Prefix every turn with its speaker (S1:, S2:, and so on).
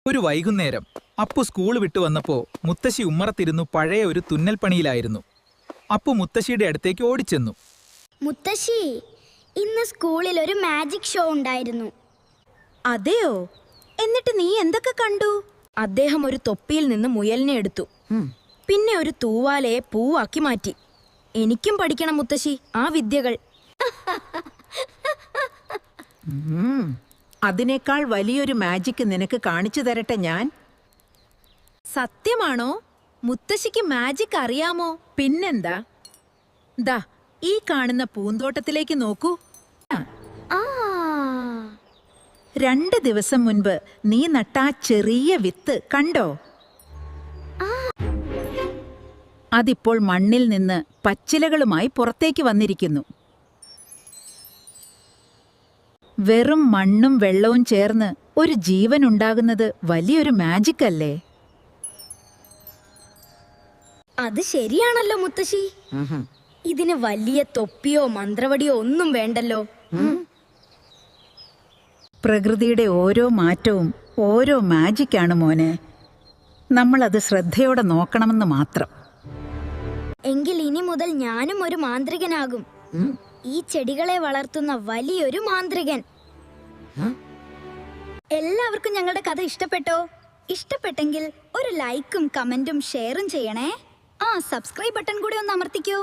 S1: ഒരു വൈകുന്നേരം അപ്പു സ്കൂൾ വിട്ടു വന്നപ്പോ മുത്തശ്ശി ഉമ്മറത്തിരുന്നു പഴയ ഒരു തുന്നൽ പണിയിലായിരുന്നു. അപ്പു മുത്തശ്ശിയുടെ അടുത്തേക്ക് ഓടിച്ചെന്നു.
S2: മുത്തശ്ശി, ഇന്ന് സ്കൂളിൽ ഒരു മാജിക് ഷോ ഉണ്ടായിരുന്നു.
S3: അതെയോ? എന്നിട്ട് നീ എന്തൊക്കെ കണ്ടു? അദ്ദേഹം ഒരു തൊപ്പിയിൽ നിന്ന് മുയലിനെ എടുത്തു, പിന്നെ ഒരു തൂവാലയെ പൂവാക്കി മാറ്റി. എനിക്കും പഠിക്കണം മുത്തശ്ശി ആ വിദ്യകൾ.
S4: അതിനേക്കാൾ വലിയൊരു മാജിക് നിനക്ക് കാണിച്ചു തരട്ടെ ഞാൻ.
S3: സത്യമാണോ? മുത്തശ്ശിക്ക് മാജിക് അറിയാമോ?
S4: പിന്നെന്താ, ദാ ഈ കാണുന്ന പൂന്തോട്ടത്തിലേക്ക് നോക്കൂ. 2 ദിവസം മുൻപ് നീ നട്ട ആ ചെറിയ വിത്ത് കണ്ടോ? അതിപ്പോൾ മണ്ണിൽ നിന്ന് പച്ചിലകളുമായി പുറത്തേക്ക് വന്നിരിക്കുന്നു. വെറും മണ്ണും വെള്ളവും ചേർന്ന് ഒരു ജീവൻ ഉണ്ടാകുന്നത് വലിയൊരു മാജിക് അല്ലേ?
S3: അത് ശരിയാണല്ലോ മുത്തശ്ശി. ഇതിന് വലിയ തൊപ്പിയോ മന്ത്രവടിയോ ഒന്നും വേണ്ടല്ലോ.
S4: പ്രകൃതിയുടെ ഓരോ മാറ്റവും ഓരോ മാജിക്കാണ് മോനെ. നമ്മളത് ശ്രദ്ധയോടെ നോക്കണമെന്ന് മാത്രം.
S2: എങ്കിൽ ഇനി മുതൽ ഞാനും ഒരു മാന്ത്രികനാകും. ഈ ചെടികളെ വളർത്തുന്ന വലിയൊരു മാന്ത്രികൻ. എല്ലാവർക്കും ഞങ്ങളുടെ കഥ ഇഷ്ടപ്പെട്ടോ? ഇഷ്ടപ്പെട്ടെങ്കിൽ ഒരു ലൈക്കും കമന്റും ഷെയറും ചെയ്യണേ. സബ്സ്ക്രൈബ് ബട്ടൺ കൂടി ഒന്ന് അമർത്തിക്കോ.